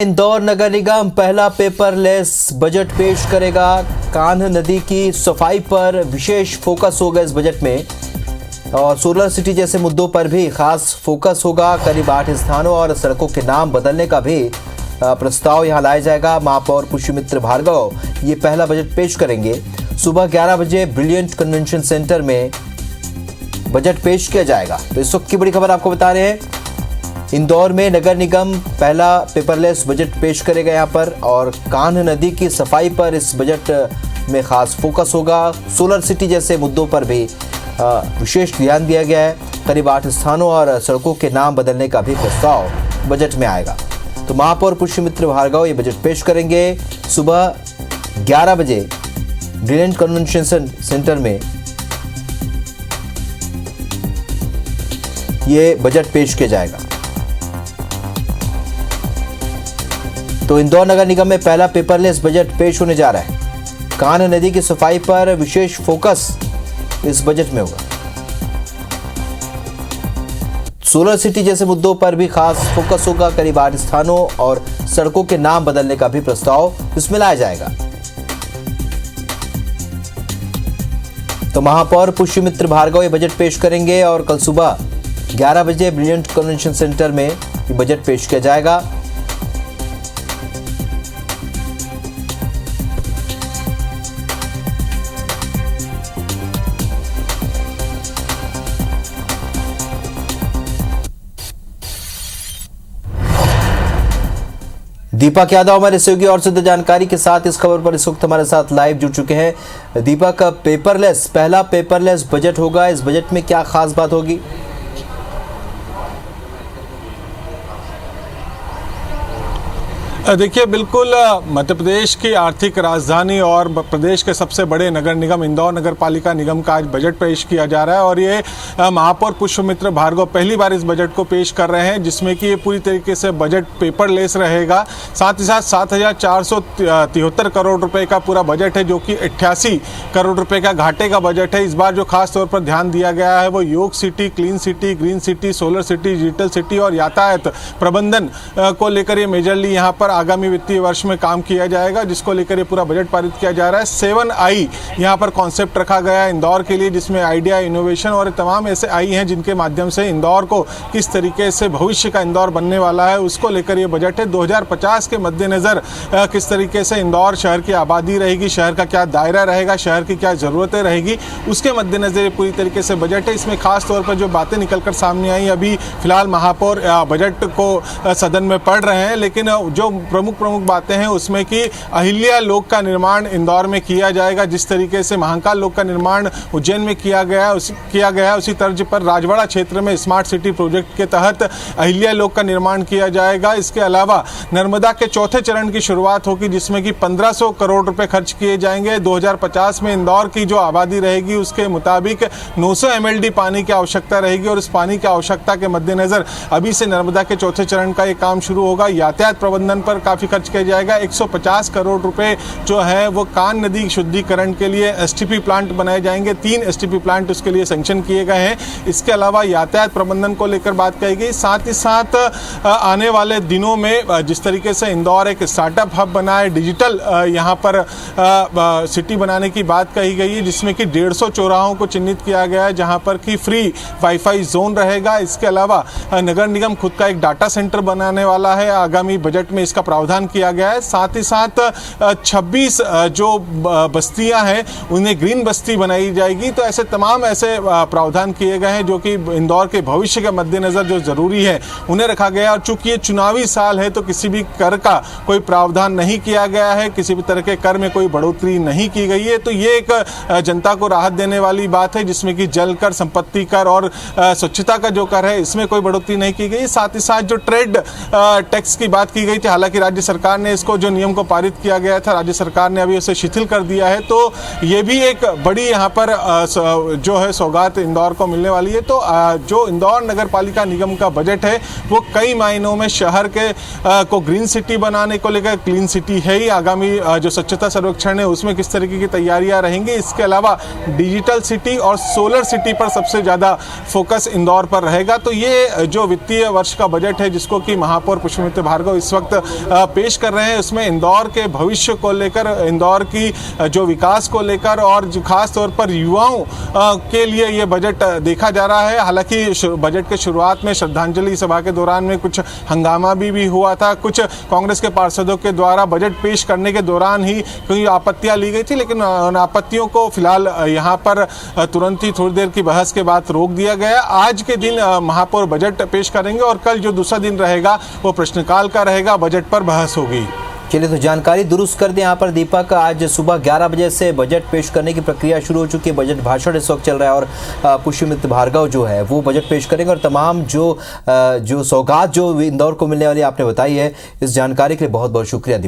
इंदौर नगर निगम पहला paperless budget पेश करेगा। कान्ह नदी की सफाई पर विशेष फोकस होगा इस बजट में और सोलर सिटी जैसे मुद्दों पर भी खास फोकस होगा। करीब 8 स्थानों और सड़कों के नाम बदलने का भी प्रस्ताव यहां लाया जाएगा। महापौर पुष्यमित्र भार्गव ये पहला बजट पेश करेंगे। सुबह 11 बजे ब्रिलियंट कन्वेंशन सेंटर में बजट पेश किया जाएगा। तो इस वक्त की बड़ी खबर आपको बता रहे हैं, इंदौर में नगर निगम पहला पेपरलेस बजट पेश करेगा यहाँ पर और कान्ह नदी की सफाई पर इस बजट में खास फोकस होगा। सोलर सिटी जैसे मुद्दों पर भी विशेष ध्यान दिया गया है। करीब 8 स्थानों और सड़कों के नाम बदलने का भी प्रस्ताव बजट में आएगा। तो महापौर पुष्यमित्र भार्गव ये बजट पेश करेंगे। सुबह 11 बजे ब्रिलियंट कन्वेंशन सेंटर में ये बजट पेश किया जाएगा। तो इंदौर नगर निगम में पहला पेपरलेस बजट पेश होने जा रहा है। कान्ह नदी की सफाई पर विशेष फोकस इस बजट में होगा। सोलर सिटी जैसे मुद्दों पर भी खास फोकस होगा। करीब 8 स्थानों और सड़कों के नाम बदलने का भी प्रस्ताव इसमें लाया जाएगा। तो महापौर पुष्यमित्र भार्गव ये बजट पेश करेंगे और कल सुबह 11 बजे ब्रिलियंट कन्वेंशन सेंटर में ये बजट पेश किया जाएगा। दीपक यादव हमारे सहयोगी और सिद्ध जानकारी के साथ इस खबर पर इस वक्त हमारे साथ लाइव जुड़ चुके हैं। दीपक, पहला पेपरलेस बजट होगा, इस बजट में क्या खास बात होगी? देखिए, बिल्कुल मध्य प्रदेश की आर्थिक राजधानी और प्रदेश के सबसे बड़े नगर निगम इंदौर नगर पालिका निगम का आज बजट पेश किया जा रहा है और ये महापौर पुष्यमित्र भार्गव पहली बार इस बजट को पेश कर रहे हैं, जिसमें कि ये पूरी तरीके से बजट पेपरलेस रहेगा। साथ ही साथ 7,473 करोड़ रुपए का पूरा बजट है, जो कि 88 करोड़ रुपए का घाटे का बजट है। इस बार जो खास तौर पर ध्यान दिया गया है वो योग city, clean city, green city, solar city, digital city और यातायात प्रबंधन को लेकर ये मेजरली यहाँ पर आगामी वित्तीय वर्ष में काम किया जाएगा, जिसको लेकर ये पूरा बजट पारित किया जा रहा है। 7I यहाँ पर कॉन्सेप्ट रखा गया है इंदौर के लिए, जिसमें आइडिया, इनोवेशन और तमाम ऐसे आई हैं जिनके माध्यम से इंदौर को किस तरीके से भविष्य का इंदौर बनने वाला है उसको लेकर ये बजट है। 2050 के मद्देनजर किस तरीके से इंदौर शहर की आबादी रहेगी, शहर का क्या दायरा रहेगा, शहर की क्या ज़रूरतें रहेगी, उसके मद्देनजर ये पूरी तरीके से बजट है। इसमें खास तौर पर जो बातें निकल कर सामने आई, अभी फिलहाल महापौर बजट को सदन में पढ़ रहे हैं, लेकिन जो प्रमुख बातें हैं उसमें कि अहिल्या लोक का निर्माण इंदौर में किया जाएगा। जिस तरीके से महाकाल लोक का निर्माण उज्जैन में किया गया उसी तर्ज पर राजवाड़ा क्षेत्र में स्मार्ट सिटी प्रोजेक्ट के तहत अहिल्या लोक का निर्माण किया जाएगा। इसके अलावा नर्मदा के चौथे चरण की शुरुआत होगी, जिसमें कि 1500 करोड़ रुपए खर्च किए जाएंगे। 2050 में इंदौर की जो आबादी रहेगी उसके मुताबिक 900 MLD पानी की आवश्यकता रहेगी और इस पानी की आवश्यकता के मद्देनजर अभी से नर्मदा के चौथे चरण का ये काम शुरू होगा। यातायात प्रबंधन पर काफी खर्च किया जाएगा। 150 करोड़ रुपए जो है वो कान्ह नदी शुद्धिकरण के लिए STP प्लांट बनाए जाएंगे। 3 STP प्लांट उसके लिए सैंक्शन किए गए हैं। इसके अलावा यातायात प्रबंधन को लेकर बात कही गई। साथ ही साथ आने वाले दिनों में जिस तरीके से इंदौर एक स्टार्टअप हब बना है, डिजिटल यहाँ पर सिटी बनाने की बात कही गई है, जिसमें कि 150 चौराहों को चिन्हित किया गया है जहाँ पर कि फ्री वाईफाई जोन रहेगा। इसके अलावा नगर निगम खुद का एक डाटा सेंटर बनाने वाला है, आगामी बजट में इसका प्रावधान किया गया है। साथ ही साथ 26 जो बस्तियां हैं उन्हें ग्रीन बस्ती बनाई जाएगी। तो ऐसे तमाम प्रावधान किए गए हैं जो कि इंदौर के भविष्य के मद्देनजर जो जरूरी है उन्हें रखा गया है। और चूंकि ये चुनावी साल है तो किसी भी कर का कोई प्रावधान नहीं किया गया है, किसी भी तरह के कर में कोई बढ़ोतरी नहीं की गई है। तो ये एक जनता को राहत देने वाली बात है, जिसमें कि जल कर, संपत्ति कर और स्वच्छता का जो कर है इसमें कोई बढ़ोतरी नहीं की गई। साथ ही साथ जो ट्रेड टैक्स की बात की गई थी, हालांकि राज्य सरकार ने इसको जो नियम को पारित किया गया था, राज्य सरकार ने अभी उसे शिथिल कर दिया है। तो ये भी एक बड़ी यहाँ पर जो है सौगात इंदौर को मिलने वाली है। तो जो इंदौर नगर पालिका निगम का बजट है वो कई मायनों में शहर के को ग्रीन सिटी बनाने को लेकर, क्लीन सिटी है ही, आगामी जो स्वच्छता सर्वेक्षण है उसमें किस तरीके की तैयारियां रहेंगी। इसके अलावा डिजिटल सिटी और सोलर सिटी पर सबसे ज़्यादा फोकस इंदौर पर रहेगा। तो ये जो वित्तीय वर्ष का बजट है जिसको कि महापौर पुष्यमित्र भार्गव इस वक्त पेश कर रहे हैं उसमें इंदौर के भविष्य को लेकर, इंदौर की जो विकास को लेकर और जो खास तौर पर युवाओं के लिए ये बजट देखा जा रहा है। हालांकि बजट के शुरुआत में श्रद्धांजलि सभा के दौरान में कुछ हंगामा भी हुआ था, कुछ कांग्रेस के पार्षदों के द्वारा बजट पेश करने के दौरान ही कोई आपत्तियां ली गई थी, लेकिन उन आपत्तियों को फिलहाल यहाँ पर तुरंत ही थोड़ी देर की बहस के बाद रोक दिया गया। आज के दिन महापौर बजट पेश करेंगे और कल जो दूसरा दिन रहेगा वो प्रश्नकाल का रहेगा, बजट पर बहस होगी। चलिए, तो जानकारी दुरुस्त कर दें यहाँ पर दीपक। आज सुबह 11 बजे से बजट पेश करने की प्रक्रिया शुरू हो चुकी है। बजट भाषण इस वक्त चल रहा है और पुष्यमित्र भार्गव जो है वो बजट पेश करेंगे और तमाम जो सौगात जो इंदौर को मिलने वाली आपने बताई है, इस जानकारी के लिए बहुत बहुत शुक्रिया।